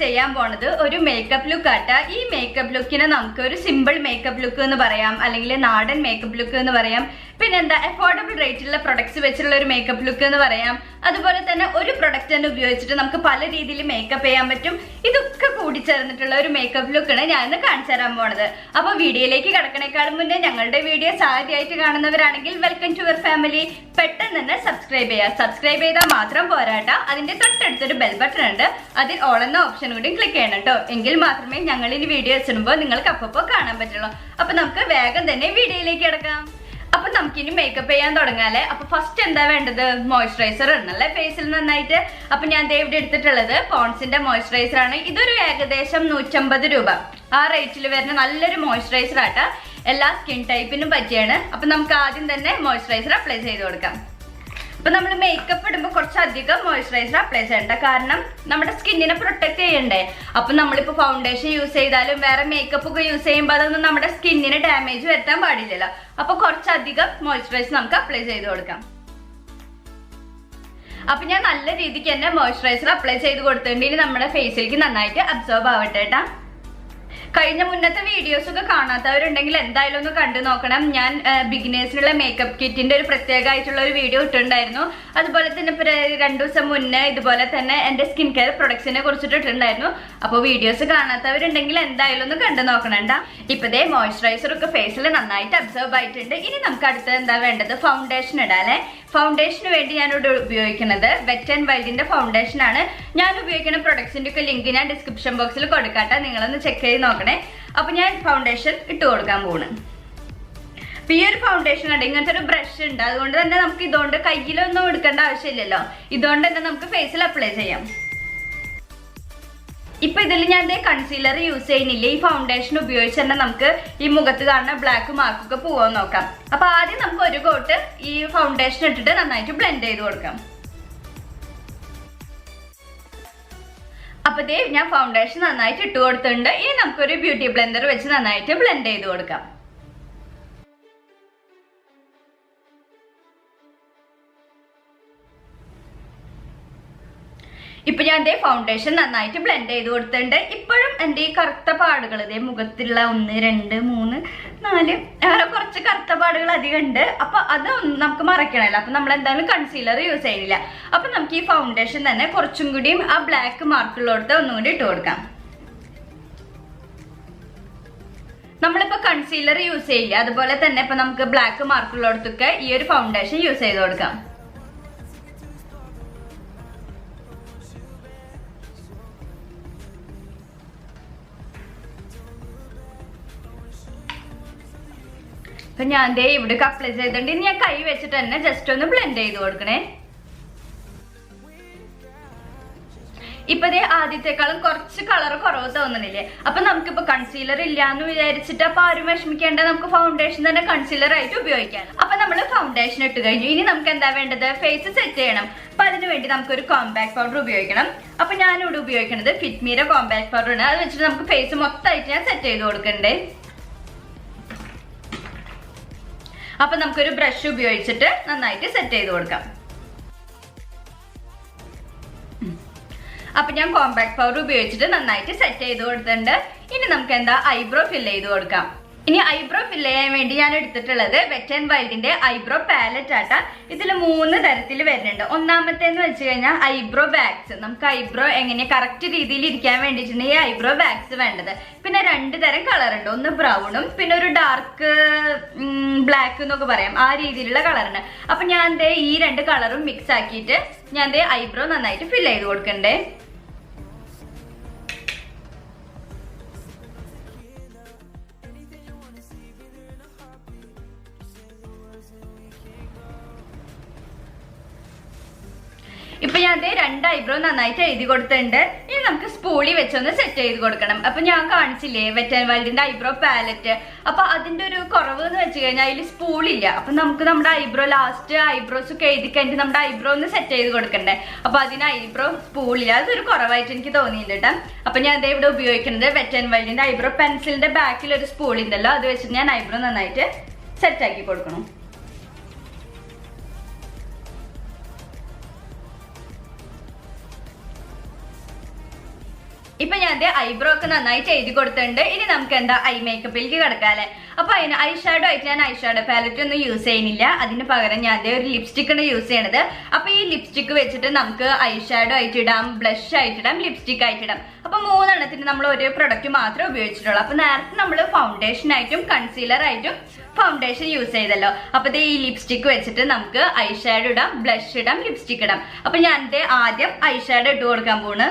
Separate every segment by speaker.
Speaker 1: ചെയ്യാൻ പോണത് ഒരു മേക്കപ്പ് ലുക്ക് ആട്ട. ഈ മേക്കപ്പ് ലുക്കിനെ നമുക്ക് ഒരു സിമ്പിൾ മേക്കപ്പ് ലുക്ക് എന്ന് പറയാം, അല്ലെങ്കിൽ നാടൻ മേക്കപ്പ് ലുക്ക് എന്ന് പറയാം, പിന്നെന്താ അഫോർഡബിൾ റേറ്റിലുള്ള പ്രൊഡക്ട്സ് വെച്ചിട്ടുള്ള ഒരു മേക്കപ്പ് ലുക്ക് എന്ന് പറയാം. അതുപോലെ തന്നെ ഒരു പ്രൊഡക്റ്റ് തന്നെ ഉപയോഗിച്ചിട്ട് നമുക്ക് പല രീതിയിൽ മേക്കപ്പ് ചെയ്യാൻ പറ്റും. ഇതൊക്കെ കൂടി ചേർന്നിട്ടുള്ള ഒരു മേക്കപ്പ് ലുക്കാണ് ഞാൻ ഇന്ന് കാണിച്ചു തരാൻ പോണത്. അപ്പൊ വീഡിയോയിലേക്ക് കടക്കണേക്കാളും മുന്നേ ഞങ്ങളുടെ വീഡിയോസ് ആദ്യമായിട്ട് കാണുന്നവരാണെങ്കിൽ വെൽക്കം ടു യുവർ ഫാമിലി. പെട്ടെന്ന് തന്നെ സബ്സ്ക്രൈബ് ചെയ്യുക. സബ്സ്ക്രൈബ് ചെയ്താൽ മാത്രം പോരാട്ട, അതിന്റെ തൊട്ടടുത്തൊരു ബെൽ ബട്ടൺ ഉണ്ട്, അതിൽ ഓൾ എന്ന ഓപ്ഷൻ കൂടി ക്ലിക്ക് ചെയ്യണം കേട്ടോ. എങ്കിൽ മാത്രമേ ഞങ്ങൾ ഇനി വീഡിയോസ് ഇടുമ്പോൾ നിങ്ങൾക്ക് അപ്പോൾ കാണാൻ പറ്റുള്ളൂ. അപ്പൊ നമുക്ക് വേഗം തന്നെ വീഡിയോയിലേക്ക് കിടക്കാം. അപ്പൊ നമുക്കിനി മേക്കപ്പ് ചെയ്യാൻ തുടങ്ങാല്ലേ. അപ്പൊ ഫസ്റ്റ് എന്താ വേണ്ടത്? മോയ്സ്ചറൈസർ ഇടണല്ലേ ഫേസിൽ നന്നായിട്ട്. അപ്പൊ ഞാൻ ഇവിടെ എടുത്തിട്ടുള്ളത് പോൺസിന്റെ മോയ്സ്ചറൈസർ ആണ്. ഇതൊരു ഏകദേശം 150 രൂപ ആ റേറ്റിൽ വരുന്ന നല്ലൊരു മോയ്സ്ചറൈസർ ആട്ടാ. എല്ലാ സ്കിൻ ടൈപ്പിനും പറ്റിയാണ്. അപ്പൊ നമുക്ക് ആദ്യം തന്നെ മോയ്സ്ചറൈസർ അപ്ലൈ ചെയ്ത് കൊടുക്കാം. അപ്പൊ നമ്മൾ മേക്കപ്പ് ഇടുമ്പോൾ കുറച്ചധികം മോയ്സ്ചറൈസർ അപ്ലൈ ചെയ്യണ്ട, കാരണം നമ്മുടെ സ്കിന്നിനെ പ്രൊട്ടക്ട് ചെയ്യണ്ടേ. അപ്പൊ നമ്മളിപ്പോ ഫൗണ്ടേഷൻ യൂസ് ചെയ്താലും വേറെ മേക്കപ്പ് ഒക്കെ യൂസ് ചെയ്യുമ്പോൾ അതൊന്നും നമ്മുടെ സ്കിന്നിന് ഡാമേജ് വരുത്താൻ പാടില്ലല്ലോ. അപ്പൊ കുറച്ചധികം മോയ്സ്ചറൈസർ നമുക്ക് അപ്ലൈ ചെയ്ത് കൊടുക്കാം. അപ്പൊ ഞാൻ നല്ല രീതിക്ക് തന്നെ മോയ്സ്ചറൈസർ അപ്ലൈ ചെയ്ത് കൊടുത്തിട്ടുണ്ട്. ഇനി നമ്മുടെ ഫേസിലേക്ക് നന്നായിട്ട് അബ്സോർബ് ആവട്ടെ കേട്ടാ. കഴിഞ്ഞ മുന്നത്തെ വീഡിയോസ് ഒക്കെ കാണാത്തവരുണ്ടെങ്കിൽ എന്തായാലും ഒന്ന് കണ്ടു നോക്കണം. ഞാൻ ബിഗിനേഴ്സിനുള്ള മേക്കപ്പ് കിറ്റിന്റെ ഒരു പ്രത്യേകമായിട്ടുള്ള ഒരു വീഡിയോ ഇട്ടിട്ടുണ്ടായിരുന്നു. അതുപോലെ തന്നെ ഇപ്പൊ 2 ദിവസം മുന്നേ ഇതുപോലെ തന്നെ എന്റെ സ്കിൻ കെയർ പ്രൊഡക്ട്സിനെ കുറിച്ചിട്ട് ഇട്ടിട്ടുണ്ടായിരുന്നു. അപ്പൊ വീഡിയോസ് കാണാത്തവരുണ്ടെങ്കിൽ എന്തായാലും ഒന്ന് കണ്ടു നോക്കണണ്ട. ഇപ്പതേ മോയ്സ്ചറൈസർ ഒക്കെ ഫേസിൽ നന്നായിട്ട് അബ്സോർബ് ആയിട്ടുണ്ട്. ഇനി നമുക്ക് അടുത്തത് എന്താ വേണ്ടത്? ഫൗണ്ടേഷൻ ഇടാല്ലേ. ഫൗണ്ടേഷന് വേണ്ടി ഞാനിവിടെ ഉപയോഗിക്കുന്നത് വെറ്റ് ആൻഡ് വൈൽഡിന്റെ ഫൗണ്ടേഷൻ ആണ്. ഞാൻ ഉപയോഗിക്കുന്ന പ്രൊഡക്ട്സിന്റെ ഒക്കെ ലിങ്ക് ഞാൻ ഡിസ്ക്രിപ്ഷൻ ബോക്സിൽ കൊടുക്കാട്ടെ, നിങ്ങളൊന്ന് ചെക്ക് ചെയ്ത് നോക്കണേ. അപ്പൊ ഞാൻ ഫൗണ്ടേഷൻ ഇട്ട് കൊടുക്കാൻ പോണ്. അപ്പൊ ഈ ഒരു ഫൗണ്ടേഷൻ ഉണ്ട്, ഇങ്ങനത്തെ ഒരു ബ്രഷ് ഉണ്ട്, അതുകൊണ്ട് തന്നെ നമുക്ക് ഇതുകൊണ്ട് കയ്യിലൊന്നും എടുക്കേണ്ട ആവശ്യമില്ലല്ലോ. ഇതുകൊണ്ട് തന്നെ നമുക്ക് ഫേസിൽ അപ്ലൈ ചെയ്യാം. ഇപ്പൊ ഇതിൽ ഞാൻ കൺസീലർ യൂസ് ചെയ്യുന്നില്ല. ഈ ഫൗണ്ടേഷൻ ഉപയോഗിച്ച് തന്നെ നമുക്ക് ഈ മുഖത്ത് കാണുന്ന ബ്ലാക്ക് മാർക്കൊക്കെ പോവാൻ നോക്കാം. അപ്പൊ ആദ്യം നമുക്ക് ഒരു കോട്ട് ഈ ഫൗണ്ടേഷൻ ഇട്ടിട്ട് നന്നായിട്ട് ബ്ലെൻഡ് ചെയ്ത് കൊടുക്കാം. അപ്പൊ ഞാൻ ഫൗണ്ടേഷൻ നന്നായിട്ട് ഇട്ട് കൊടുത്തിട്ടുണ്ട്. ഇനി നമുക്കൊരു ബ്യൂട്ടി ബ്ലെൻഡർ വെച്ച് നന്നായിട്ട് ബ്ലെൻഡ് ചെയ്ത് കൊടുക്കാം. ഇപ്പൊ ഞാൻ ഫൗണ്ടേഷൻ നന്നായിട്ട് ബ്ലെൻഡ് ചെയ്ത് കൊടുത്തിട്ടുണ്ട്. ഇപ്പോഴും എന്റെ ഈ കറുത്ത പാടുകൾ മുഖത്തുള്ള 1 2 3 4 അങ്ങനെ കുറച്ച് കറുത്ത പാടുകൾ അധികം ഉണ്ട്. അപ്പൊ അത് നമുക്ക് മറക്കണല്ലോ. അപ്പൊ നമ്മൾ എന്തായാലും കൺസീലർ യൂസ് ചെയ്യുന്നില്ല. അപ്പൊ നമുക്ക് ഈ ഫൗണ്ടേഷൻ തന്നെ കുറച്ചും കൂടിയും ആ ബ്ലാക്ക് മാർക്കുള്ളടത്ത് ഒന്നും കൂടി ഇട്ട് കൊടുക്കാം. നമ്മളിപ്പോ കൺസീലർ യൂസ് ചെയ്യില്ല, അതുപോലെ തന്നെ ഇപ്പൊ നമുക്ക് ബ്ലാക്ക് മാർക്കുള്ളടത്തൊക്കെ ഈ ഒരു ഫൗണ്ടേഷൻ യൂസ് ചെയ്ത് കൊടുക്കാം. അപ്പൊ ഞാൻ ഇവിടെ അപ്ലൈ ചെയ്തിട്ടുണ്ട്. ഇനി ഞാൻ കൈ വെച്ചിട്ട് തന്നെ ജസ്റ്റ് ഒന്ന് ബ്ലെൻഡ് ചെയ്ത് കൊടുക്കണേ. ഇപ്പൊ ആദ്യത്തെക്കാളും കുറച്ച് കളർ കുറവ് തോന്നണില്ലേ? അപ്പൊ നമുക്കിപ്പോ കൺസീലർ ഇല്ലാന്ന് വിചാരിച്ചിട്ട് അപ്പൊ ആരും വിഷമിക്കേണ്ട, നമുക്ക് ഫൗണ്ടേഷൻ തന്നെ കൺസീലർ ആയിട്ട് ഉപയോഗിക്കാം. അപ്പൊ നമ്മൾ ഫൗണ്ടേഷൻ ഇട്ട് കഴിഞ്ഞു. ഇനി നമുക്ക് എന്താ വേണ്ടത്? ഫേസ് സെറ്റ് ചെയ്യണം. അപ്പൊ അതിനു വേണ്ടി നമുക്കൊരു കോമ്പാക്ട് പൗഡർ ഉപയോഗിക്കണം. അപ്പൊ ഞാനിവിടെ ഉപയോഗിക്കുന്നത് ഫിറ്റ്മീയുടെ കോമ്പാക്ട് പൗഡർ ആണ്. അത് വെച്ചിട്ട് നമുക്ക് ഫേസ് മൊത്തമായിട്ട് ഞാൻ സെറ്റ് ചെയ്ത് കൊടുക്കണ്ടേ. അപ്പൊ നമുക്കൊരു ബ്രഷ് ഉപയോഗിച്ചിട്ട് നന്നായിട്ട് സെറ്റ് ചെയ്ത് കൊടുക്കാം. അപ്പൊ ഞാൻ കോമ്പാക്ട് പൗഡർ ഉപയോഗിച്ചിട്ട് നന്നായിട്ട് സെറ്റ് ചെയ്ത് കൊടുത്തിട്ടുണ്ട്. ഇനി നമുക്ക് എന്താ ഐബ്രോ ഫില്ല് ചെയ്ത് കൊടുക്കാം. ഇനി ഐബ്രോ ഫില്ല് ചെയ്യാൻ വേണ്ടി ഞാൻ എടുത്തിട്ടുള്ളത് വെറ്റ് ആൻഡ് വൈൽഡിന്റെ ഐബ്രോ പാലറ്റ് ആട്ടാ. ഇതിൽ 3 തരത്തിൽ വരുന്നുണ്ട്. ഒന്നാമത്തേന്ന് വെച്ച് കഴിഞ്ഞാൽ ഐബ്രോ ബാഗ്സ്. നമുക്ക് ഐബ്രോ എങ്ങനെ കറക്റ്റ് രീതിയിൽ ഇരിക്കാൻ വേണ്ടിയിട്ടാണ് ഈ ഐബ്രോ ബാഗ്സ് വേണ്ടത്. പിന്നെ 2 തരം കളർ ഉണ്ട്, ഒന്ന് ബ്രൗണും പിന്നെ ഒരു ഡാർക്ക് ബ്ലാക്ക് എന്നൊക്കെ പറയാം, ആ രീതിയിലുള്ള കളറുണ്ട്. അപ്പൊ ഞാൻ ഈ 2 കളറും മിക്സ് ആക്കിയിട്ട് ഞാൻ ഐബ്രോ നന്നായിട്ട് ഫില്ല് ചെയ്ത് കൊടുക്കണ്ടേ. ഇപ്പൊ ഞാൻ 2 ഐബ്രോ നന്നായിട്ട് എഴുതി കൊടുത്തിട്ടുണ്ട്. ഇനി നമുക്ക് സ്പൂളി വെച്ചൊന്ന് സെറ്റ് ചെയ്ത് കൊടുക്കണം. അപ്പൊ ഞാൻ കാണിച്ചില്ലേ വെറ്റ് ആൻഡ് വൈൽഡിന്റെ ഐബ്രോ പാലറ്റ്. അപ്പൊ അതിന്റെ ഒരു കുറവ് എന്ന് വെച്ച് കഴിഞ്ഞാൽ അതിൽ സ്പൂളില്ല. അപ്പൊ നമുക്ക് നമ്മുടെ ഐബ്രോ ലാസ്റ്റ് ഐബ്രോസ് ഒക്കെ എഴുതി കഴിഞ്ഞിട്ട് നമ്മുടെ ഐബ്രോ ഒന്ന് സെറ്റ് ചെയ്ത് കൊടുക്കണ്ടേ. അപ്പൊ അതിന് ഐബ്രോ സ്പൂളില്ല, അതൊരു കുറവായിട്ട് എനിക്ക് തോന്നിയിട്ടുണ്ട്. അപ്പൊ ഞാൻ ഇവിടെ ഉപയോഗിക്കുന്നത് വെറ്റ് ആൻഡ് വൈൽഡിന്റെ ഐബ്രോ പെൻസിലിന്റെ ബാക്കിൽ ഒരു സ്പൂൾ ഉണ്ടല്ലോ, അത് വെച്ചിട്ട് ഞാൻ ഐബ്രോ നന്നായിട്ട് സെറ്റ് ആക്കി കൊടുക്കണം. ഇപ്പൊ ഞാൻ ഐബ്രോ ഒക്കെ നന്നായി ചെയ്ത് കൊടുത്തിട്ടുണ്ട്. ഇനി നമുക്ക് എന്താ ഐ മേക്കപ്പിലേക്ക് കിടക്കാല്ലേ. അപ്പൊ അതിന് ഐ ഷാഡോ ആയിട്ട് ഞാൻ ഐ ഷാഡോ പാലറ്റ് ഒന്നും യൂസ് ചെയ്യുന്നില്ല. അതിന് പകരം ഞാൻ ഒരു ലിപ്സ്റ്റിക്കാണ് യൂസ് ചെയ്യണത്. അപ്പൊ ഈ ലിപ്സ്റ്റിക് വെച്ചിട്ട് നമുക്ക് ഐ ഷാഡോ ആയിട്ടിടാം, ബ്ലഷ് ആയിട്ടിടാം, ലിപ്സ്റ്റിക് ആയിട്ടിടാം. അപ്പൊ 3 എണ്ണത്തിന് നമ്മൾ ഒരു പ്രൊഡക്റ്റ് മാത്രമേ ഉപയോഗിച്ചിട്ടുള്ളൂ. അപ്പൊ നേരത്തെ നമ്മൾ ഫൗണ്ടേഷൻ ആയിട്ടും കൺസീലർ ആയിട്ടും ഫൗണ്ടേഷൻ യൂസ് ചെയ്തല്ലോ. അപ്പൊ ഈ ലിപ്സ്റ്റിക് വെച്ചിട്ട് നമുക്ക് ഐ ഷാഡോ ഇടാം, ബ്ലഷ് ഇടാം, ലിപ്സ്റ്റിക് ഇടാം. അപ്പൊ ഞാൻ ആദ്യം ഐ ഷാഡോ ഇട്ട് കൊടുക്കാൻ പോണ്.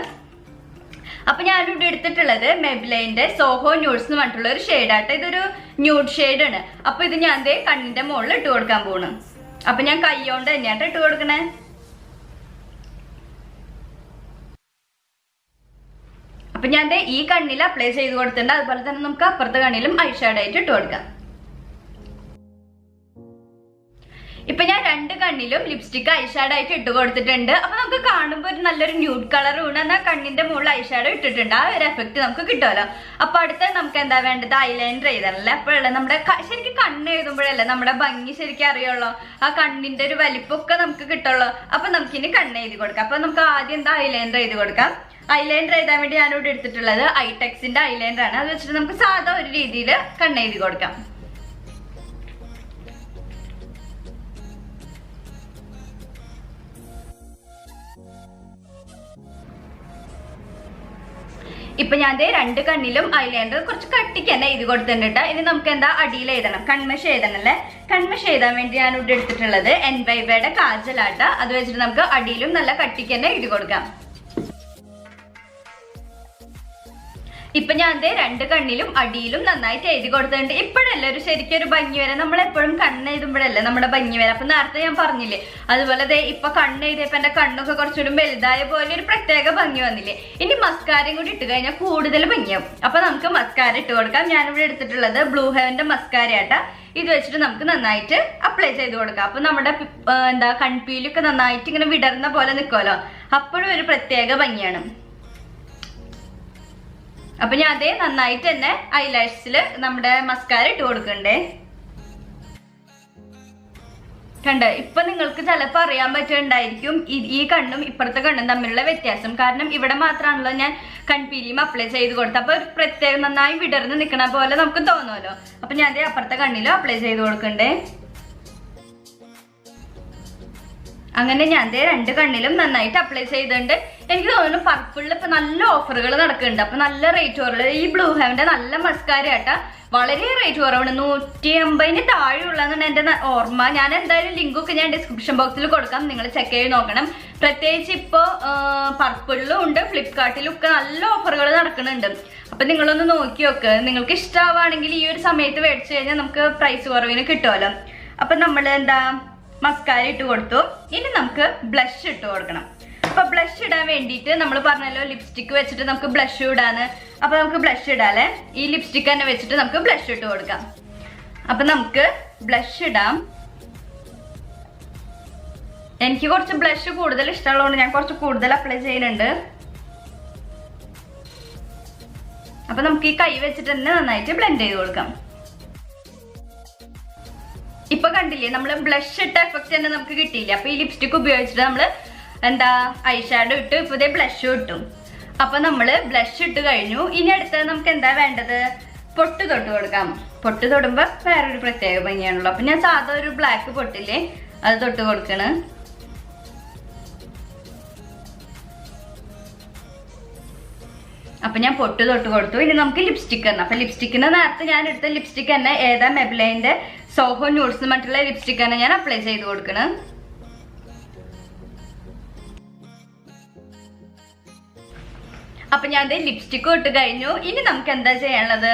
Speaker 1: അപ്പൊ ഞാനിവിടെ എടുത്തിട്ടുള്ളത് മെബ്ലൈന്റെ സോഹോ ന്യൂഡ്സ് എന്ന് പറഞ്ഞിട്ടുള്ള ഒരു ഷെയ്ഡായിട്ട്. ഇതൊരു ന്യൂഡ് ഷെയ്ഡ് ആണ്. അപ്പൊ ഇത് ഞാൻ കണ്ണിന്റെ മുകളിൽ ഇട്ട് കൊടുക്കാൻ പോണ്. അപ്പൊ ഞാൻ കൈ കൊണ്ട് തന്നെയായിട്ട് ഇട്ട് കൊടുക്കണേ. അപ്പൊ ഞാൻ ഈ കണ്ണിൽ അപ്ലൈ ചെയ്ത് കൊടുത്തിട്ടുണ്ട്. അതുപോലെ തന്നെ നമുക്ക് അപ്പുറത്തെ കണ്ണിലും ഐ ഷാഡോ ആയിട്ട് ഇട്ട് കൊടുക്കാം. ഇപ്പൊ ഞാൻ 2 കണ്ണിലും ലിപ്സ്റ്റിക് ഐ ഷാഡോ ആയിട്ട് ഇട്ട് കൊടുത്തിട്ടുണ്ട്. അപ്പൊ നമുക്ക് കാണുമ്പോൾ ഒരു നല്ലൊരു ന്യൂഡ് കളറും ഉണ്ട്. എന്നാൽ കണ്ണിന്റെ മുകളിൽ ഐ ഷാഡോ ഇട്ടിട്ടുണ്ട്. ആ ഒരു എഫക്ട് നമുക്ക് കിട്ടുമല്ലോ. അപ്പൊ അടുത്ത നമുക്ക് എന്താ വേണ്ടത്, ഐലൈനർ എഴുതണല്ലേ. അപ്പോഴല്ലേ നമ്മുടെ ശരിക്കും കണ്ണ് എഴുതുമ്പോഴല്ലേ നമ്മുടെ ഭംഗി ശരിക്കും അറിയുള്ളൂ. ആ കണ്ണിന്റെ ഒരു വലിപ്പമൊക്കെ നമുക്ക് കിട്ടുള്ളൂ. അപ്പൊ നമുക്കിനി കണ്ണ് എഴുതി കൊടുക്കാം. അപ്പൊ നമുക്ക് ആദ്യം എന്താ ഐലൈനർ എഴുതി കൊടുക്കാം. ഐലൈനർ എഴുതാൻ വേണ്ടി ഞാനിവിടെ എടുത്തിട്ടുള്ളത് ഐടെക്സിന്റെ ഐലൈനർ ആണ്. അത് വെച്ചിട്ട് നമുക്ക് സാധാ ഒരു രീതിയിൽ കണ്ണ് എഴുതി കൊടുക്കാം. ഇപ്പൊ ഞാൻ 2 കണ്ണിലും ഐലൈനർ കുറച്ച് കട്ടിക്ക് തന്നെ എഴുതി കൊടുത്തിട്ടുണ്ട്. ഇനി നമുക്ക് എന്താ അടിയിൽ എഴുതണം, കൺമഷ എഴുതണല്ലേ. കൺമഷ എഴുതാൻ വേണ്ടി ഞാൻ ഇവിടെ എടുത്തിട്ടുള്ളത് എൻവൈവയുടെ കാജലാട്ട. അത് വെച്ചിട്ട് നമുക്ക് അടിയിലും നല്ല കട്ടിക്ക് തന്നെ എഴുതി കൊടുക്കാം. ഇപ്പൊ ഞാൻ 2 കണ്ണിലും അടിയിലും നന്നായിട്ട് എഴുതി കൊടുത്തിട്ടുണ്ട്. ഇപ്പോഴല്ലേ ഒരു ശരിക്കും ഒരു ഭംഗി വരെ. നമ്മളെപ്പോഴും കണ്ണ് എഴുതുമ്പോഴല്ലേ നമ്മുടെ ഭംഗി വരെ. അപ്പൊ നേരത്തെ ഞാൻ പറഞ്ഞില്ലേ, അതുപോലെ ഇപ്പൊ കണ്ണ് എഴുതിയപ്പോ എന്റെ കണ്ണൊക്കെ കുറച്ചുകൂടി വലുതായ പോലെ ഒരു പ്രത്യേക ഭംഗി വന്നില്ലേ. ഇനി മസ്കാരയും കൂടി ഇട്ട് കഴിഞ്ഞാൽ കൂടുതൽ ഭംഗിയാവും. അപ്പൊ നമുക്ക് മസ്കാര ഇട്ട് കൊടുക്കാം. ഞാനിവിടെ എടുത്തിട്ടുള്ളത് ബ്ലൂ ഹെവന്റെ മസ്കാര ആട്ടാ. ഇത് വെച്ചിട്ട് നമുക്ക് നന്നായിട്ട് അപ്ലൈ ചെയ്ത് കൊടുക്കാം. അപ്പൊ നമ്മുടെ എന്താ കൺപീലൊക്കെ നന്നായിട്ട് ഇങ്ങനെ വിടർന്ന പോലെ നിൽക്കുമല്ലോ. അപ്പോഴും ഒരു പ്രത്യേക ഭംഗിയാണ്. അപ്പൊ ഞാൻ നന്നായിട്ട് തന്നെ ഐലാഷില് നമ്മുടെ മസ്കാര ഇട്ട് കൊടുക്കണ്ടേ. കണ്ട ഇപ്പൊ നിങ്ങൾക്ക് ചിലപ്പോൾ അറിയാൻ പറ്റുന്നുണ്ടായിരിക്കും ഈ കണ്ണും ഇപ്പുറത്തെ കണ്ണും തമ്മിലുള്ള വ്യത്യാസം. കാരണം ഇവിടെ മാത്രമാണല്ലോ ഞാൻ കൺപീലിയും അപ്ലൈ ചെയ്ത് കൊടുത്തത്. അപ്പൊ പ്രത്യേകം നന്നായി വിടർന്ന് നിൽക്കണ പോലെ നമുക്ക് തോന്നുമല്ലോ. അപ്പൊ ഞാൻ അപ്പുറത്തെ കണ്ണിലും അപ്ലൈ ചെയ്ത് കൊടുക്കണ്ടേ. അങ്ങനെ ഞാൻ 2 കണ്ണിലും നന്നായിട്ട് അപ്ലൈ ചെയ്തിട്ടുണ്ട്. എനിക്ക് തോന്നുന്നു പർപ്പിളിൽ ഇപ്പൊ നല്ല ഓഫറുകൾ നടക്കുന്നുണ്ട്. അപ്പൊ നല്ല റേറ്റ് കുറവ്. ഈ ബ്ലൂ ഹെവന്റെ നല്ല മസ്കാര ആട്ടാ. വളരെ റേറ്റ് കുറവാണ്. 150 താഴെയുള്ളതെന്നാണ് എന്റെ ഓർമ്മ. ഞാൻ എന്തായാലും ലിങ്കൊക്കെ ഞാൻ ഡിസ്ക്രിപ്ഷൻ ബോക്സിൽ കൊടുക്കാം. നിങ്ങൾ ചെക്ക് ചെയ്ത് നോക്കണം. പ്രത്യേകിച്ച് ഇപ്പോ പർപ്പിളിലും ഉണ്ട്, ഫ്ലിപ്കാർട്ടിലും ഒക്കെ നല്ല ഓഫറുകൾ നടക്കുന്നുണ്ട്. അപ്പൊ നിങ്ങളൊന്ന് നോക്കി നോക്ക്. നിങ്ങൾക്ക് ഇഷ്ടമാവുകയാണെങ്കിൽ ഈ ഒരു സമയത്ത് മേടിച്ചു കഴിഞ്ഞാൽ നമുക്ക് പ്രൈസ് കുറവിന് കിട്ടുമല്ലോ. അപ്പൊ നമ്മൾ എന്താ മസ്കാര ഇട്ട് കൊടുത്തു. ഇനി നമുക്ക് ബ്ലഷ് ഇട്ട് കൊടുക്കണം. അപ്പൊ ബ്ലഷ് ഇടാൻ വേണ്ടിയിട്ട് നമ്മൾ പറഞ്ഞല്ലോ ലിപ്സ്റ്റിക് വെച്ചിട്ട് നമുക്ക് ബ്ലഷ് ഇടാന്ന്. അപ്പൊ നമുക്ക് ബ്ലഷ് ഇടാല്ലേ. ഈ ലിപ്സ്റ്റിക് തന്നെ വെച്ചിട്ട് നമുക്ക് ബ്ലഷ് ഇട്ട് കൊടുക്കാം. അപ്പൊ നമുക്ക് ബ്ലഷ് ഇടാം. എനിക്ക് കുറച്ച് ബ്ലഷ് കൂടുതൽ ഇഷ്ടമുള്ളതുകൊണ്ട് ഞാൻ കുറച്ച് കൂടുതൽ അപ്ലൈ ചെയ്യുന്നുണ്ട്. അപ്പൊ നമുക്ക് ഈ കൈ വെച്ചിട്ട് തന്നെ നന്നായിട്ട് ബ്ലെൻഡ് ചെയ്ത് കൊടുക്കാം. ഇപ്പൊ കണ്ടില്ലേ, നമ്മൾ ബ്ലഷ് ഇട്ട എഫക്റ്റ് തന്നെ നമുക്ക് കിട്ടിയില്ലേ. അപ്പൊ ഈ ലിപ്സ്റ്റിക് ഉപയോഗിച്ചിട്ട് നമ്മള് എന്താ ഐ ഷാഡോ ഇട്ടു, ഇപ്പൊ ഇതേ ബ്ലഷ് ഇട്ടു. അപ്പൊ നമ്മള് ബ്ലഷ് ഇട്ട് കഴിഞ്ഞു. ഇനി അടുത്തത് നമുക്ക് എന്താ വേണ്ടത്, പൊട്ട് തൊട്ട് കൊടുക്കാം. പൊട്ട് തൊടുമ്പോ വേറൊരു പ്രത്യേക ഭംഗിയാണല്ലോ. അപ്പൊ ഞാൻ സാധാ ഒരു ബ്ലാക്ക് പൊട്ടില്ലേ അത് തൊട്ട് കൊടുക്കണ്. അപ്പൊ ഞാൻ പൊട്ട് തൊട്ട് കൊടുത്തു. ഇനി നമുക്ക് ലിപ്സ്റ്റിക് തന്നെ. അപ്പൊ ലിപ്സ്റ്റിക്കിന് നേരത്തെ ഞാൻ എടുത്ത ലിപ്സ്റ്റിക് തന്നെ ഏതാ മെബ്ലൈന്റെ സോഹോ ന്യൂഡ്സ് മറ്റുള്ള ലിപ്സ്റ്റിക് തന്നെ ഞാൻ അപ്ലൈ ചെയ്ത് കൊടുക്കണ്. അപ്പൊ ഞാൻ ലിപ്സ്റ്റിക് ഇട്ട് കഴിഞ്ഞു. ഇനി നമുക്ക് എന്താ ചെയ്യാനുള്ളത്,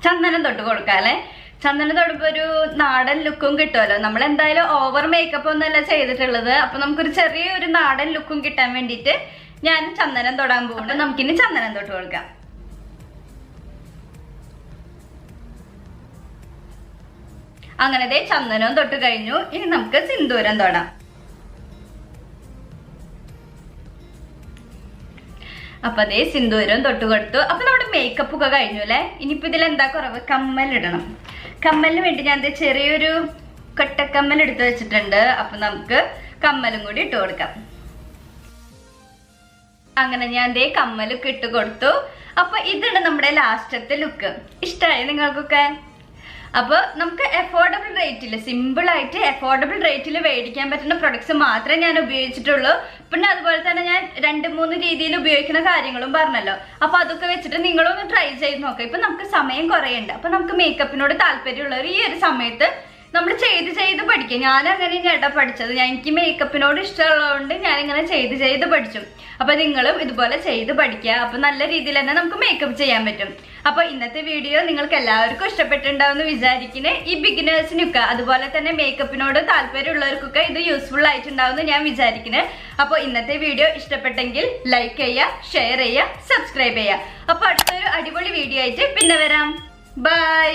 Speaker 1: ചന്ദനം തൊട്ട് കൊടുക്കാം അല്ലെ. ചന്ദനം തൊടുമ്പോ ഒരു നാടൻ ലുക്കും കിട്ടുമല്ലോ. നമ്മൾ എന്തായാലും ഓവർ മേക്കപ്പ് ഒന്നല്ല ചെയ്തിട്ടുള്ളത്. അപ്പൊ നമുക്കൊരു ചെറിയൊരു നാടൻ ലുക്കും കിട്ടാൻ വേണ്ടിയിട്ട് ഞാൻ ചന്ദനം തൊടാൻ പോകും. നമുക്കിനി ചന്ദനം തൊട്ട് കൊടുക്കാം. അങ്ങനെ ചന്ദനവും തൊട്ട് കഴിഞ്ഞു. ഇനി നമുക്ക് സിന്ദൂരം തൊടാം. അപ്പൊ അതേ സിന്ദൂരം തൊട്ട് കൊടുത്തു. അപ്പൊ നമ്മുടെ മേക്കപ്പ് ഒക്കെ കഴിഞ്ഞു അല്ലെ. ഇനിയിപ്പോ ഇതിൽ എന്താ കുറവ്, കമ്മലിടണം. കമ്മലിന് വേണ്ടി ഞാൻ ചെറിയൊരു കട്ടക്കമ്മൽ എടുത്ത് വെച്ചിട്ടുണ്ട്. അപ്പൊ നമുക്ക് കമ്മലും കൂടി ഇട്ട് കൊടുക്കാം. അങ്ങനെ ഞാൻ ദേ കമ്മലൊക്കെ ഇട്ട് കൊടുത്തു. അപ്പൊ ഇതാണ് നമ്മുടെ ലാസ്റ്റത്തെ ലുക്ക്. ഇഷ്ടമായി നിങ്ങൾക്കൊക്കെ? അപ്പോൾ നമുക്ക് അഫോർഡബിൾ റേറ്റിൽ, സിമ്പിൾ ആയിട്ട് അഫോർഡബിൾ റേറ്റിൽ മേടിക്കാൻ പറ്റുന്ന പ്രൊഡക്ട്സ് മാത്രമേ ഞാൻ ഉപയോഗിച്ചിട്ടുള്ളൂ. പിന്നെ അതുപോലെ തന്നെ ഞാൻ 2-3 രീതിയിൽ ഉപയോഗിക്കുന്ന കാര്യങ്ങളും പറഞ്ഞല്ലോ. അപ്പൊ അതൊക്കെ വെച്ചിട്ട് നിങ്ങളൊന്ന് ട്രൈ ചെയ്ത് നോക്കാം. ഇപ്പൊ നമുക്ക് സമയം കുറയുണ്ട്. അപ്പൊ നമുക്ക് മേക്കപ്പിനോട് താല്പര്യമുള്ളവർ ഈ ഒരു സമയത്ത് നമ്മൾ ചെയ്ത് പഠിക്കുക. ഞാൻ അങ്ങനെ ചേട്ടാ പഠിച്ചത്. എനിക്ക് മേക്കപ്പിനോട് ഇഷ്ടമുള്ളതുകൊണ്ട് ഞാനിങ്ങനെ ചെയ്ത് പഠിച്ചു. അപ്പൊ നിങ്ങളും ഇതുപോലെ ചെയ്ത് പഠിക്കുക. അപ്പൊ നല്ല രീതിയിൽ തന്നെ നമുക്ക് മേക്കപ്പ് ചെയ്യാൻ പറ്റും. അപ്പൊ ഇന്നത്തെ വീഡിയോ നിങ്ങൾക്ക് എല്ലാവർക്കും ഇഷ്ടപ്പെട്ടിട്ടുണ്ടാവുമെന്ന് വിചാരിക്കുന്നത്. ഈ ബിഗിനേഴ്സിനൊക്കെ അതുപോലെ തന്നെ മേക്കപ്പിനോട് താല്പര്യമുള്ളവർക്കൊക്കെ ഇത് യൂസ്ഫുൾ ആയിട്ടുണ്ടാവുമെന്ന് ഞാൻ വിചാരിക്കുന്നത്. അപ്പൊ ഇന്നത്തെ വീഡിയോ ഇഷ്ടപ്പെട്ടെങ്കിൽ ലൈക്ക് ചെയ്യുക, ഷെയർ ചെയ്യുക, സബ്സ്ക്രൈബ് ചെയ്യുക. അപ്പൊ അടുത്തൊരു അടിപൊളി വീഡിയോ ആയിട്ട് പിന്നെ വരാം. ബൈ.